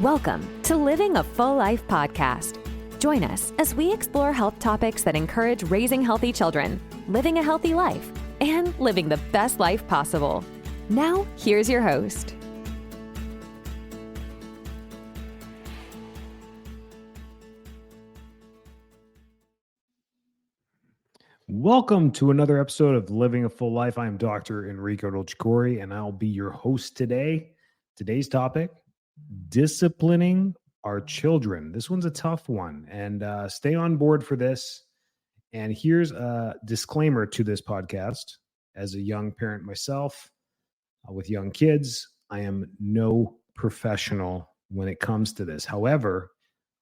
Welcome to Living a Full Life podcast. Join us as we explore health topics that encourage raising healthy children, living a healthy life, and living the best life possible. Now, here's your host. Welcome to another episode of Living a Full Life. I'm Dr. Enrico Delcecore, and I'll be your host today. Today's topic, disciplining our children. This one's a tough one, and stay on board for this. And here's a disclaimer to this podcast. As a young parent myself, with young kids, I am no professional when it comes to this. However,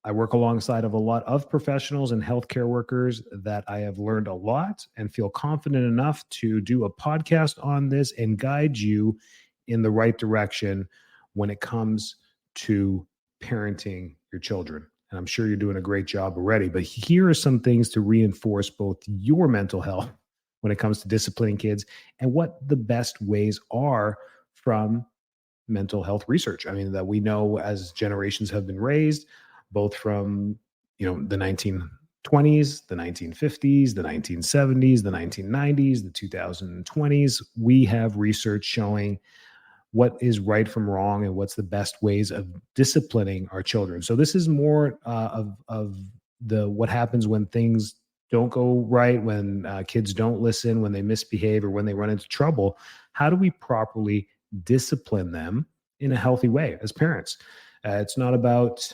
I work alongside of a lot of professionals and healthcare workers that I have learned a lot and feel confident enough to do a podcast on this and guide you in the right direction when it comes to parenting your children. And I'm sure you're doing a great job already, but here are some things to reinforce both your mental health when it comes to disciplining kids and what the best ways are from mental health research. I mean, that we know as generations have been raised, both from, the 1920s, the 1950s, the 1970s, the 1990s, the 2020s. We have research showing what is right from wrong and what's the best ways of disciplining our children. So this is more of the what happens when things don't go right, when kids don't listen, when they misbehave, or when they run into trouble. How do we properly discipline them in a healthy way as parents? It's not about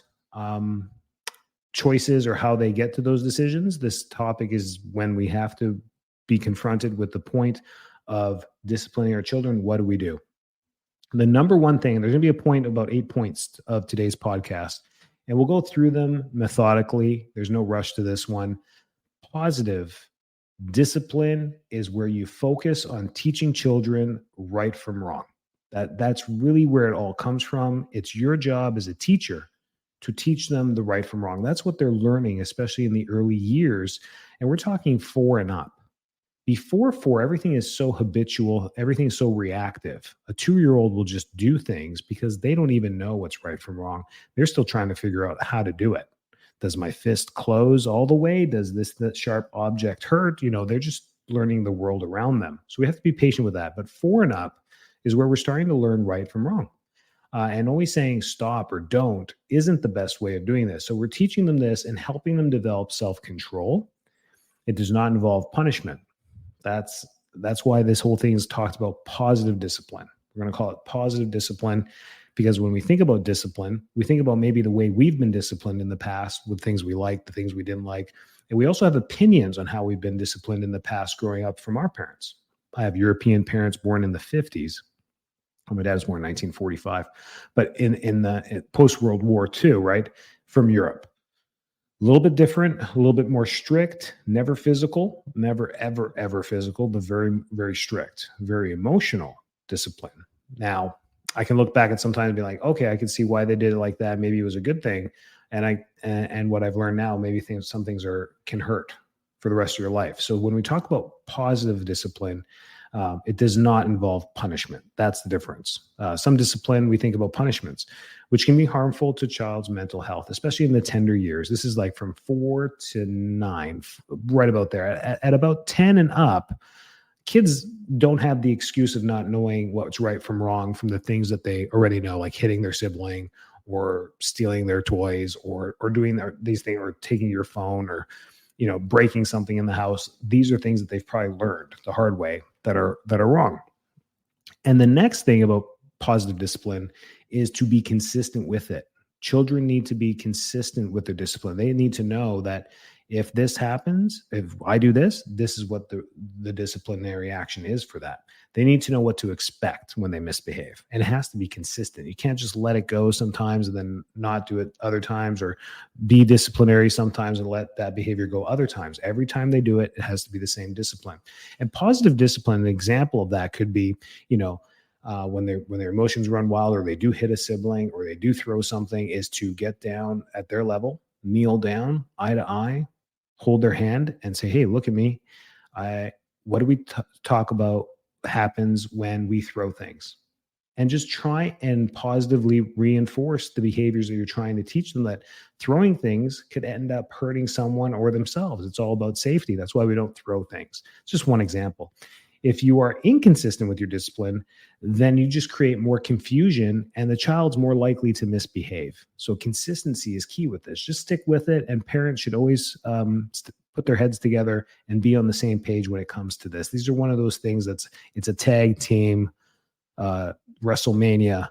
choices or how they get to those decisions. This topic is when we have to be confronted with the point of disciplining our children. What do we do? The number one thing, there's going to be a point, about 8 points of today's podcast, and we'll go through them methodically. There's no rush to this one. Positive discipline is where you focus on teaching children right from wrong. That's really where it all comes from. It's your job as a teacher to teach them the right from wrong. That's what they're learning, especially in the early years. And we're talking 4 and up. Before 4, everything is so habitual, everything is so reactive. A 2-year-old will just do things because they don't even know what's right from wrong. They're still trying to figure out how to do it. Does my fist close all the way? Does that sharp object hurt? They're just learning the world around them. So we have to be patient with that. But 4 and up is where we're starting to learn right from wrong. And always saying stop or don't isn't the best way of doing this. So we're teaching them this and helping them develop self-control. It does not involve punishment. That's why this whole thing is talked about positive discipline. We're going to call it positive discipline because when we think about discipline, we think about maybe the way we've been disciplined in the past with things we liked, the things we didn't like. And we also have opinions on how we've been disciplined in the past growing up from our parents. I have European parents born in the 50s. My dad was born in 1945, but in the post-World War II, right, from Europe. A little bit different, a little bit more strict, never physical, never, ever, ever physical, but very, very strict, very emotional discipline. Now, I can look back and sometimes be like, okay, I can see why they did it like that. Maybe it was a good thing. And what I've learned now, maybe some things can hurt for the rest of your life. So when we talk about positive discipline, it does not involve punishment. That's the difference. Some discipline, we think about punishments, which can be harmful to child's mental health, especially in the tender years. This is like from 4 to 9, right about there. At about 10 and up, kids don't have the excuse of not knowing what's right from wrong from the things that they already know, like hitting their sibling or stealing their toys or doing these things, or taking your phone, or breaking something in the house. These are things that they've probably learned the hard way that are wrong. And the next thing about positive discipline is to be consistent with it. Children need to be consistent with their discipline. They need to know that if this happens, if I do this, this is what the disciplinary action is for that. They need to know what to expect when they misbehave. And it has to be consistent. You can't just let it go sometimes and then not do it other times, or be disciplinary sometimes and let that behavior go other times. Every time they do it, it has to be the same discipline. And positive discipline, an example of that could be, when their emotions run wild, or they do hit a sibling, or they do throw something, is to get down at their level, kneel down, eye to eye, hold their hand and say, hey, look at me. What do we talk about happens when we throw things? and just try and positively reinforce the behaviors that you're trying to teach them, that throwing things could end up hurting someone or themselves. It's all about safety. That's why we don't throw things. It's just one example. If you are inconsistent with your discipline, then you just create more confusion and the child's more likely to misbehave. So consistency is key with this. Just stick with it. And parents should always put their heads together and be on the same page when it comes to this. These are one of those things it's a tag team, WrestleMania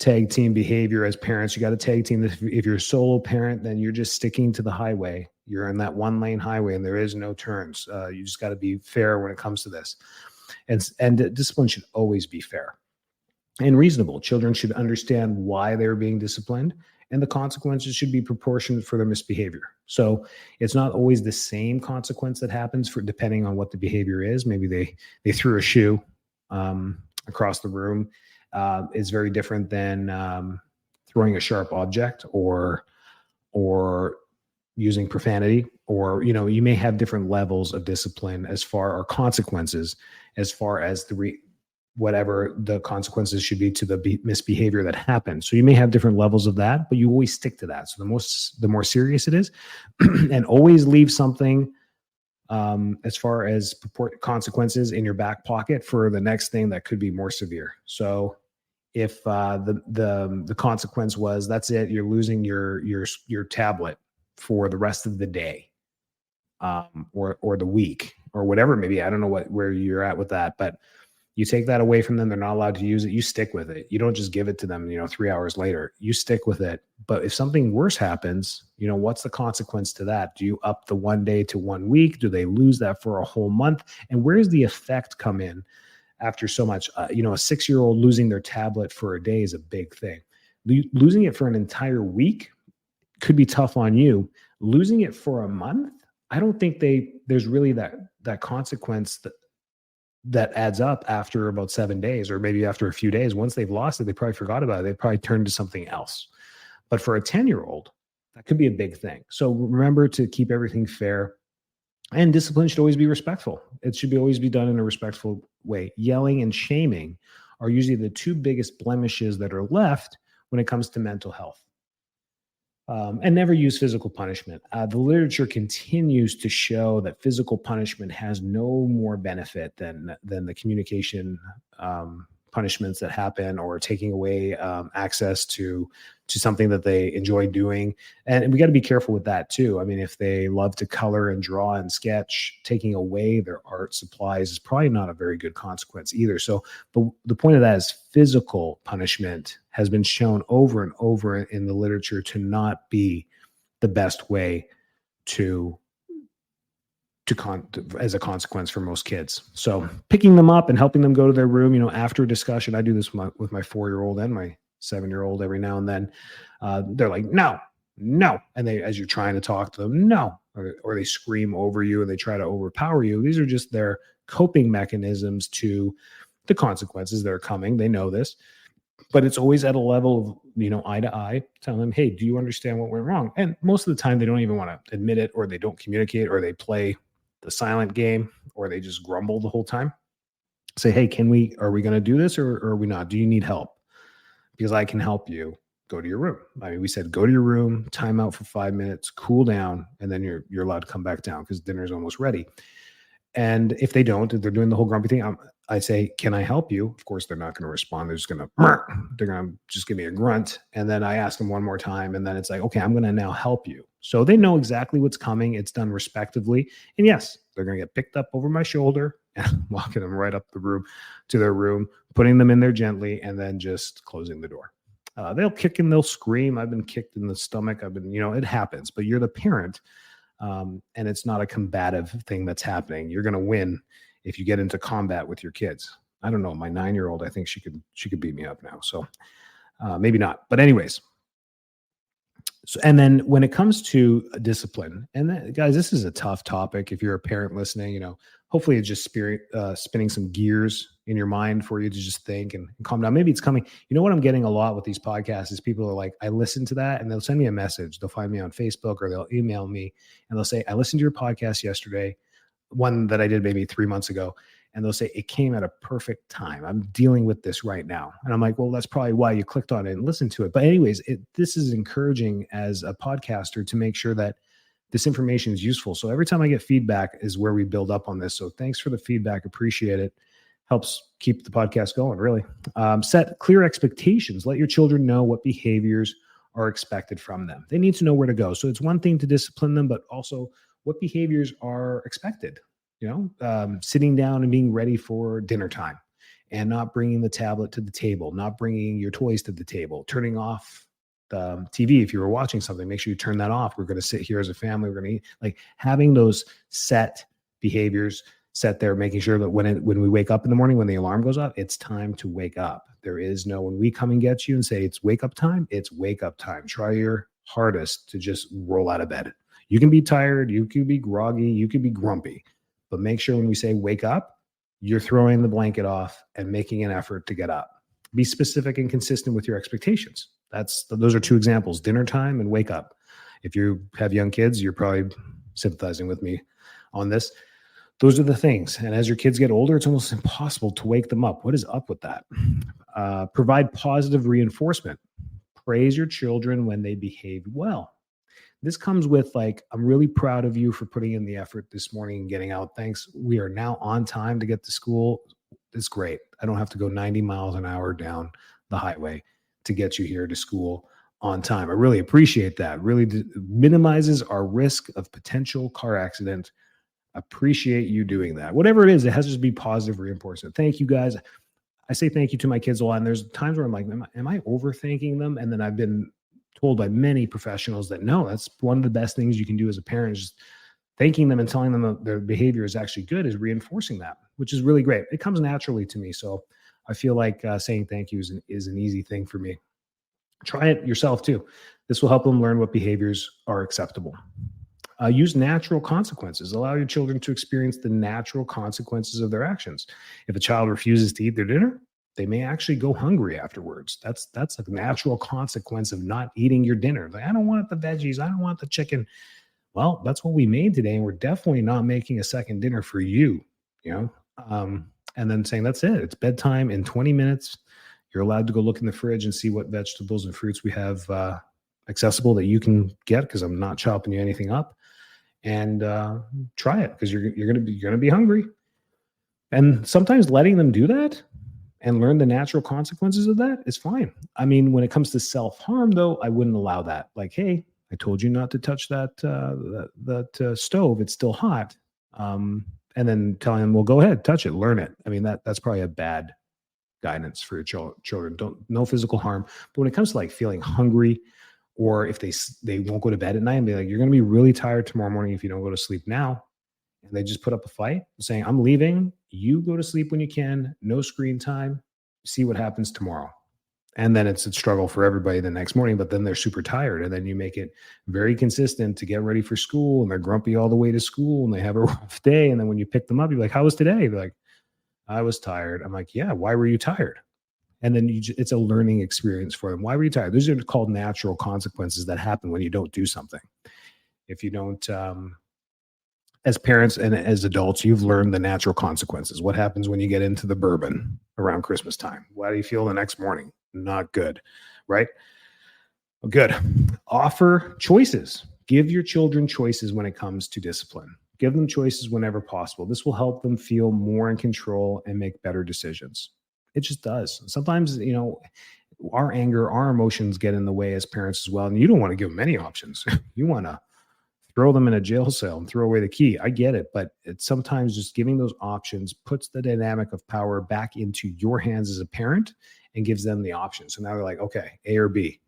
tag team behavior. As parents, you got to tag team. If you're a solo parent, then you're just sticking to the highway. You're in that one lane highway and there is no turns. You just got to be fair when it comes to this. And discipline should always be fair and reasonable. Children should understand why they're being disciplined, and the consequences should be proportionate for their misbehavior. So it's not always the same consequence that happens for depending on what the behavior is. Maybe they threw a shoe across the room. Is very different than throwing a sharp object or using profanity, or, you may have different levels of discipline or consequences as far as whatever the consequences should be to the misbehavior that happened. So you may have different levels of that, but you always stick to that. So the more serious it is, and always leave something as far as consequences in your back pocket for the next thing that could be more severe. So if the consequence was, that's it, you're losing your tablet for the rest of the day, or the week, or whatever, maybe, I don't know where you're at with that, but you take that away from them, they're not allowed to use it, you stick with it. You don't just give it to them, 3 hours later, you stick with it. But if something worse happens, what's the consequence to that? Do you up the 1 day to 1 week? Do they lose that for a whole month? And where does the effect come in after so much? A 6-year-old losing their tablet for a day is a big thing. Losing it for an entire week could be tough on you. Losing it for a month, I don't think there's really that consequence that adds up after about 7 days, or maybe after a few days. Once they've lost it, they probably forgot about it. They probably turned to something else. But for a 10-year-old, that could be a big thing. So remember to keep everything fair, and discipline should always be respectful. It should always be done in a respectful way. Yelling and shaming are usually the two biggest blemishes that are left when it comes to mental health. And never use physical punishment. The literature continues to show that physical punishment has no more benefit than the communication punishments that happen, or taking away access to something that they enjoy doing. And we got to be careful with that too. I mean, if they love to color and draw and sketch, taking away their art supplies is probably not a very good consequence either. So the point of that is physical punishment has been shown over and over in the literature to not be the best way as a consequence for most kids. So picking them up and helping them go to their room, after a discussion. I do this with my 4-year-old and my 7-year-old every now and then. They're like, no. And as you're trying to talk to them, no, or they scream over you and they try to overpower you. These are just their coping mechanisms to the consequences that are coming. They know this, but it's always at a level of, eye to eye, telling them, hey, do you understand what went wrong? And most of the time they don't even want to admit it, or they don't communicate, or they play the silent game, or they just grumble the whole time. Say, hey, are we going to do this, or are we not? Do you need help? Because I can help you. Go to your room. I mean, we said, go to your room, time out for 5 minutes, cool down, and then you're allowed to come back down because dinner's almost ready. And if they don't, if they're doing the whole grumpy thing, I say, can I help you? Of course, they're not going to respond. They're going to just give me a grunt. And then I ask them one more time. And then it's like, okay, I'm going to now help you. So they know exactly what's coming. It's done respectively. And yes, they're going to get picked up over my shoulder and walking them right up the room to their room, putting them in there gently, and then just closing the door. They'll kick and they'll scream. I've been kicked in the stomach. It happens, but you're the parent. And it's not a combative thing that's happening. You're going to win if you get into combat with your kids. I don't know. My 9-year-old, I think she could beat me up now. So maybe not. But anyways. So, and then when it comes to discipline, and guys, this is a tough topic. If you're a parent listening, hopefully it's just spinning some gears in your mind for you to just think and calm down. Maybe it's coming. What I'm getting a lot with these podcasts is people are like, I listen to that, and they'll send me a message. They'll find me on Facebook, or they'll email me and they'll say, I listened to your podcast yesterday, one that I did maybe 3 months ago. and they'll say, it came at a perfect time. I'm dealing with this right now. And I'm like, well, that's probably why you clicked on it and listened to it. But anyways, this is encouraging as a podcaster to make sure that this information is useful. So every time I get feedback is where we build up on this. So thanks for the feedback. Appreciate it. Helps keep the podcast going, really. Set clear expectations. Let your children know what behaviors are expected from them. They need to know where to go. So it's one thing to discipline them, but also what behaviors are expected. Sitting down and being ready for dinner time and not bringing the tablet to the table, not bringing your toys to the table, turning off the TV. If you were watching something, make sure you turn that off. We're going to sit here as a family. We're going to eat. Like having those set behaviors set there, making sure that when we wake up in the morning, when the alarm goes off, it's time to wake up. There is no, when we come and get you and say it's wake up time, it's wake up time. Try your hardest to just roll out of bed. You can be tired, you can be groggy, you can be grumpy, but make sure when we say wake up, you're throwing the blanket off and making an effort to get up. Be specific and consistent with your expectations. Those are two examples, dinner time and wake up. If you have young kids, you're probably sympathizing with me on this. Those are the things. And as your kids get older, it's almost impossible to wake them up. What is up with that? Provide positive reinforcement. Praise your children when they behave well. This comes with like, I'm really proud of you for putting in the effort this morning and getting out. Thanks. We are now on time to get to school. It's great. I don't have to go 90 miles an hour down the highway to get you here to school on time. I really appreciate that. Really minimizes our risk of potential car accident. Appreciate you doing that. Whatever it is, it has to be positive reinforcement. Thank you guys. I say thank you to my kids a lot. And there's times where I'm like, am I overthinking them? And then I've been told by many professionals that no, that's one of the best things you can do as a parent, is just thanking them and telling them that their behavior is actually good, is reinforcing that, which is really great. It comes naturally to me. So I feel like saying thank you is an easy thing for me. Try it yourself too. This will help them learn what behaviors are acceptable. Use natural consequences. Allow your children to experience the natural consequences of their actions. If a child refuses to eat their dinner, they may actually go hungry afterwards. That's a natural consequence of not eating your dinner. Like, I don't want the veggies. I don't want the chicken. Well, that's what we made today, and we're definitely not making a second dinner for you. And then saying that's it. It's bedtime in 20 minutes. You're allowed to go look in the fridge and see what vegetables and fruits we have accessible that you can get, because I'm not chopping you anything up. And try it, because you're gonna be hungry. And sometimes letting them do that and learn the natural consequences of that is fine. I mean, when it comes to self-harm, though, I wouldn't allow that. Like, hey, I told you not to touch that stove. It's still hot. And then telling them, well, go ahead, touch it, learn it. I mean, that's probably a bad guidance for your children. No physical harm. But when it comes to like feeling hungry, or if they won't go to bed at night and be like, you're going to be really tired tomorrow morning if you don't go to sleep now. And they just put up a fight saying, I'm leaving. You go to sleep when you can. No screen time. See what happens tomorrow. And then it's a struggle for everybody the next morning, but then they're super tired. And then you make it very consistent to get ready for school, and they're grumpy all the way to school, and they have a rough day. And then when you pick them up, you're like, how was today? They're like, I was tired. I'm like, yeah, why were you tired? And then it's a learning experience for them. Why were you tired? Those are called natural consequences that happen when you don't do something. If you don't, as parents and as adults, you've learned the natural consequences. What happens when you get into the bourbon around Christmas time? How do you feel the next morning? Not good, right? Good. Offer choices. Give your children choices when it comes to discipline. Give them choices whenever possible. This will help them feel more in control and make better decisions. It just does. Sometimes, our anger, our emotions get in the way as parents as well. And you don't want to give them any options. You want to throw them in a jail cell and throw away the key. I get it. But it's sometimes just giving those options puts the dynamic of power back into your hands as a parent and gives them the option. So now they're like, okay, A or B.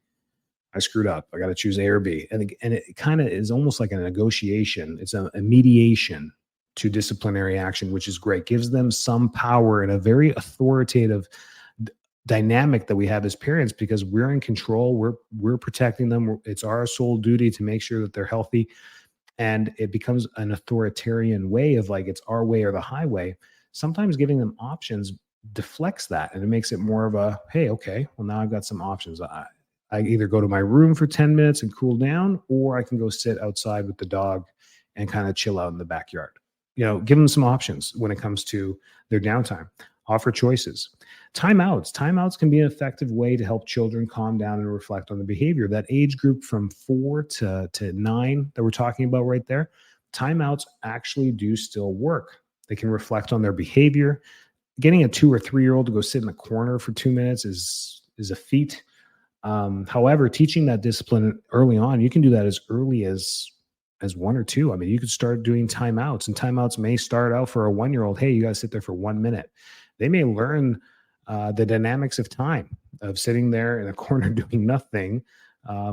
I screwed up. I got to choose A or B. And it kind of is almost like a negotiation. It's a mediation to disciplinary action, which is great. Gives them some power in a very authoritative dynamic that we have as parents, because we're in control. We're protecting them. It's our sole duty to make sure that they're healthy. And it becomes an authoritarian way of like, it's our way or the highway. Sometimes giving them options deflects that, and it makes it more of a, hey, okay, well, now I've got some options. I either go to my room for 10 minutes and cool down, or I can go sit outside with the dog and kind of chill out in the backyard. give them some options when it comes to their downtime. Offer choices. Timeouts can be an effective way to help children calm down and reflect on the behavior. That age group from 4 to 9 that we're talking about right there, timeouts actually do still work. They can reflect on their behavior. Getting a 2 or 3-year-old to go sit in the corner for 2 minutes is a feat. However, teaching that discipline early on, you can do that as early as 1 or 2. I mean, you could start doing timeouts, and timeouts may start out for a 1-year-old. Hey, you got to sit there for 1 minute. They may learn the dynamics of time, of sitting there in a corner doing nothing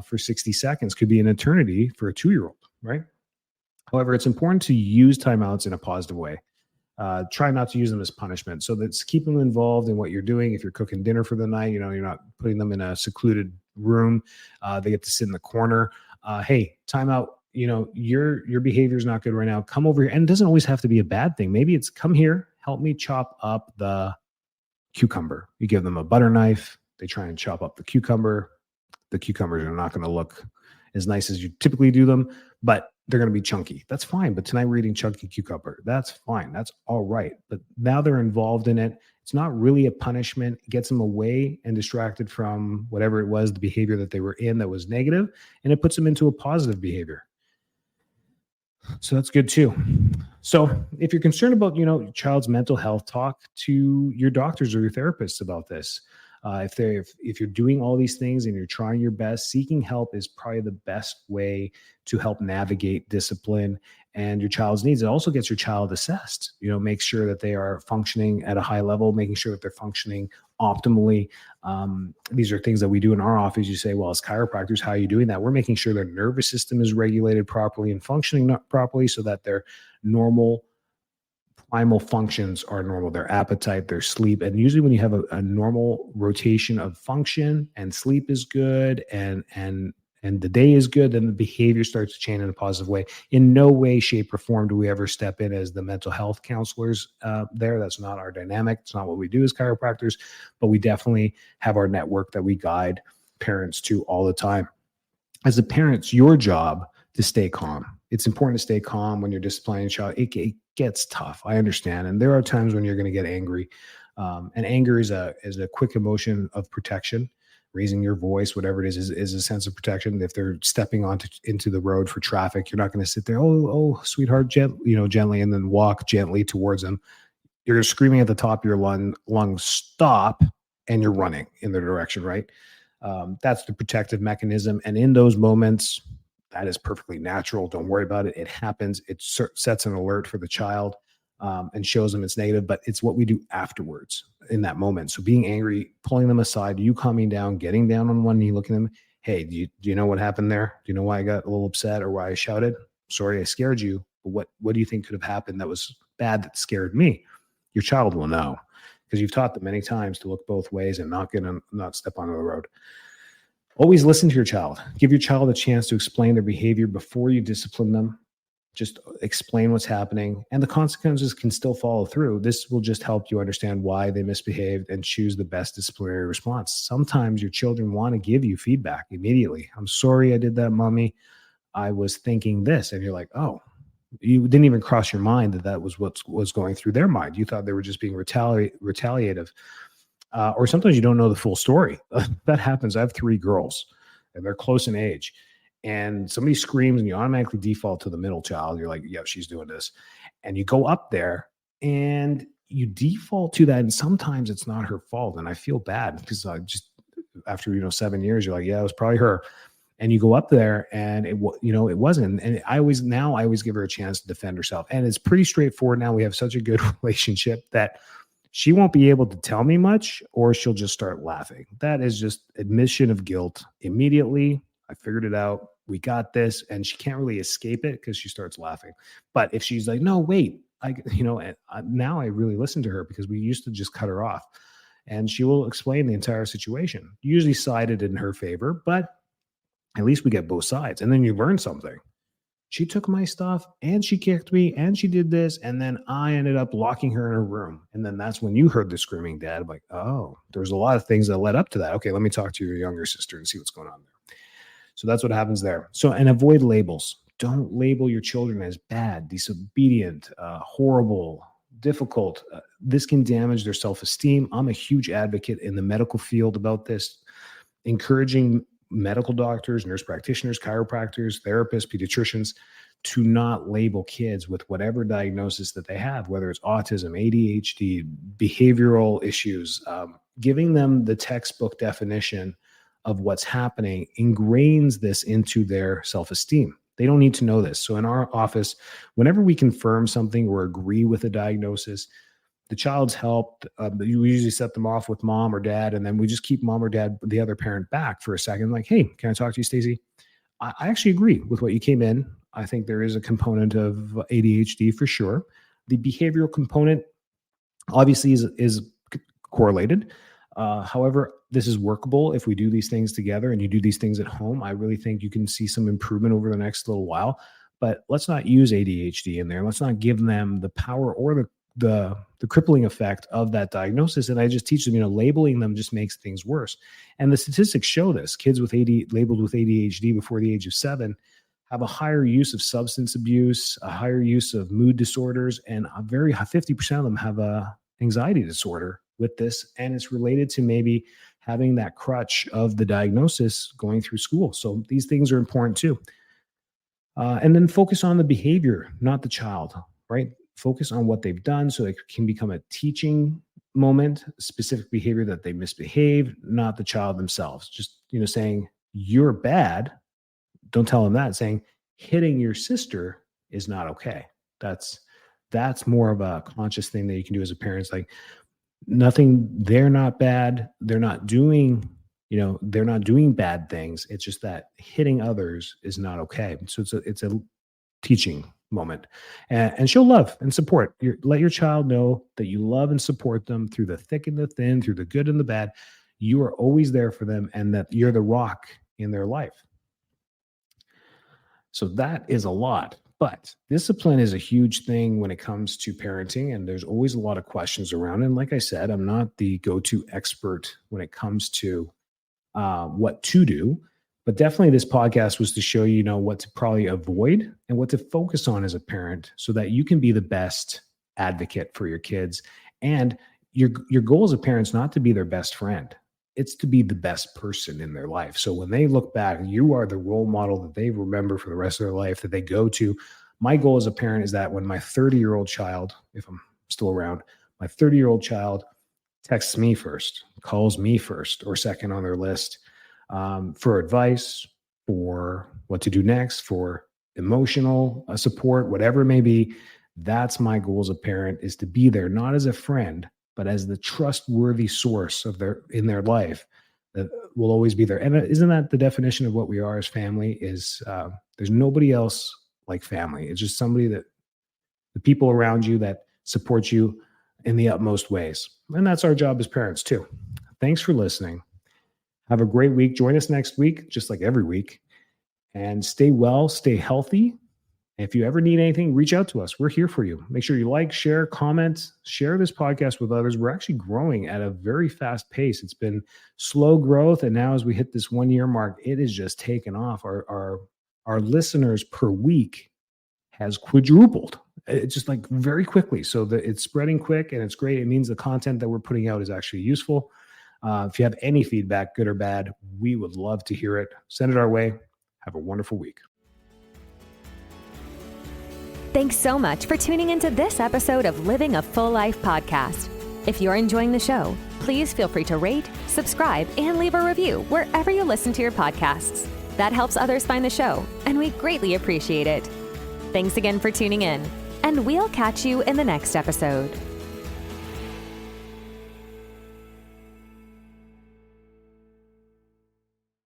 for 60 seconds. Could be an eternity for a 2-year-old, right? However, it's important to use timeouts in a positive way. Try not to use them as punishment. So that's keep them involved in what you're doing. If you're cooking dinner for the night, you're not putting them in a secluded room. They get to sit in the corner. Hey, timeout. Your behavior is not good right now. Come over here. And it doesn't always have to be a bad thing. Maybe it's come here, help me chop up the cucumber. You give them a butter knife. They try and chop up the cucumber. The cucumbers are not going to look as nice as you typically do them, but they're going to be chunky. That's fine. But tonight we're eating chunky cucumber. That's fine. That's all right. But now they're involved in it. It's not really a punishment. It gets them away and distracted from whatever it was, the behavior that they were in that was negative, and it puts them into a positive behavior. So that's good too. So if you're concerned about, your child's mental health, talk to your doctors or your therapists about this. If you're doing all these things and you're trying your best, seeking help is probably the best way to help navigate discipline and your child's needs. It also gets your child assessed, make sure that they are functioning at a high level, making sure that they're functioning optimally. These are things that we do in our office. You say, well, as chiropractors, how are you doing that? We're making sure their nervous system is regulated properly and functioning properly so that their normal primal functions are normal, their appetite, their sleep. And usually when you have a normal rotation of function and sleep is good and the day is good, then the behavior starts to change in a positive way. In no way, shape, or form do we ever step in as the mental health counselors there. That's not our dynamic. It's not what we do as chiropractors, but we definitely have our network that we guide parents to all the time. As a parent, it's your job to stay calm. It's important to stay calm when you're disciplining a child. It gets tough. I understand. And there are times when you're going to get angry. And anger is a quick emotion of protection. Raising your voice, whatever it is a sense of protection. If they're stepping into the road for traffic, you're not going to sit there, oh, sweetheart, gently, and then walk gently towards them. You're screaming at the top of your lungs, stop, and you're running in their direction, right? That's the protective mechanism. And in those moments, that is perfectly natural. Don't worry about it. It happens. It sets an alert for the child and shows them it's negative, but it's what we do afterwards in that moment. So being angry, pulling them aside, you calming down, getting down on one knee, looking at them. Hey, do you know what happened there? Do you know why I got a little upset or why I shouted? Sorry, I scared you. But what do you think could have happened that was bad that scared me? Your child will know because you've taught them many times to look both ways and not step onto the road. Always listen to your child. Give your child a chance to explain their behavior before you discipline them. Just explain what's happening, and the consequences can still follow through. This will just help you understand why they misbehaved and choose the best disciplinary response. Sometimes your children want to give you feedback immediately. I'm sorry I did that, mommy. I was thinking this. And you're like, oh, you didn't even cross your mind that was what was going through their mind. You thought they were just being retaliative. Or sometimes you don't know the full story. That happens. I have 3 girls, and they're close in age. And somebody screams and you automatically default to the middle child. You're like, yeah, she's doing this. And you go up there and you default to that. And sometimes it's not her fault. And I feel bad because I just, after, 7 years, you're like, yeah, it was probably her. And you go up there and it wasn't. And I always give her a chance to defend herself. And it's pretty straightforward now. We have such a good relationship that she won't be able to tell me much, or she'll just start laughing. That is just admission of guilt immediately. I figured it out. We got this. And she can't really escape it because she starts laughing. But if she's like, no, wait, now I really listen to her because we used to just cut her off, and she will explain the entire situation, usually sided in her favor, but at least we get both sides. And then you learn something. She took my stuff and she kicked me and she did this. And then I ended up locking her in her room. And then that's when you heard the screaming, Dad. I'm like, oh, there's a lot of things that led up to that. Okay, let me talk to your younger sister and see what's going on there. So that's what happens there. So, and avoid labels. Don't label your children as bad, disobedient, horrible, difficult. This can damage their self-esteem. I'm a huge advocate in the medical field about this, encouraging medical doctors, nurse practitioners, chiropractors, therapists, pediatricians to not label kids with whatever diagnosis that they have, whether it's autism, ADHD, behavioral issues. Giving them the textbook definition of what's happening ingrains this into their self-esteem. They don't need to know this. So in our office, whenever we confirm something or agree with a diagnosis, the child's helped. We usually set them off with mom or dad, and then we just keep mom or dad, the other parent, back for a second. Like, hey, can I talk to you, Stacey? I actually agree with what you came in. I think there is a component of ADHD for sure. The behavioral component obviously is correlated. However, this is workable if we do these things together and you do these things at home. I really think you can see some improvement over the next little while. But let's not use ADHD in there. Let's not give them the power or the crippling effect of that diagnosis. And I just teach them, labeling them just makes things worse. And the statistics show this. Kids with labeled with ADHD before the age of 7 have a higher use of substance abuse, a higher use of mood disorders, and a very high 50% of them have a anxiety disorder with this. And it's related to maybe having that crutch of the diagnosis going through school. So these things are important too. And then focus on the behavior, not the child, right? Focus on what they've done so it can become a teaching moment, specific behavior that they misbehaved, not the child themselves. Just, saying you're bad. Don't tell them that. Saying hitting your sister is not okay. That's more of a conscious thing that you can do as a parent. It's like nothing, they're not bad. They're not doing, they're not doing bad things. It's just that hitting others is not okay. So it's a teaching moment, and show love and support. Let your child know that you love and support them through the thick and the thin, through the good and the bad. You are always there for them, and that you're the rock in their life. So that is a lot, but discipline is a huge thing when it comes to parenting, and there's always a lot of questions around. And like I said, I'm not the go-to expert when it comes to what to do. But definitely this podcast was to show you, what to probably avoid and what to focus on as a parent so that you can be the best advocate for your kids. And your goal as a parent is not to be their best friend. It's to be the best person in their life. So when they look back, you are the role model that they remember for the rest of their life, that they go to. My goal as a parent is that when my 30-year-old child, if I'm still around, my 30-year-old child texts me first, calls me first or second on their list, for advice, for what to do next, for emotional support, whatever it may be. That's my goal as a parent, is to be there, not as a friend, but as the trustworthy source in their life that will always be there. And isn't that the definition of what we are as family? Is there's nobody else like family. It's just somebody that the people around you that support you in the utmost ways. And that's our job as parents too. Thanks for listening. Have a great week. Join us next week, just like every week. And stay well, stay healthy. And if you ever need anything, reach out to us. We're here for you. Make sure you like, share, comment, share this podcast with others. We're actually growing at a very fast pace. It's been slow growth. And now as we hit this 1 year mark, it is just taken off. Our listeners per week has quadrupled. It's just like very quickly. So it's spreading quick and it's great. It means the content that we're putting out is actually useful. If you have any feedback, good or bad, we would love to hear it. Send it our way. Have a wonderful week. Thanks so much for tuning into this episode of Living a Full Life podcast. If you're enjoying the show, please feel free to rate, subscribe, and leave a review wherever you listen to your podcasts. That helps others find the show, and we greatly appreciate it. Thanks again for tuning in, and we'll catch you in the next episode.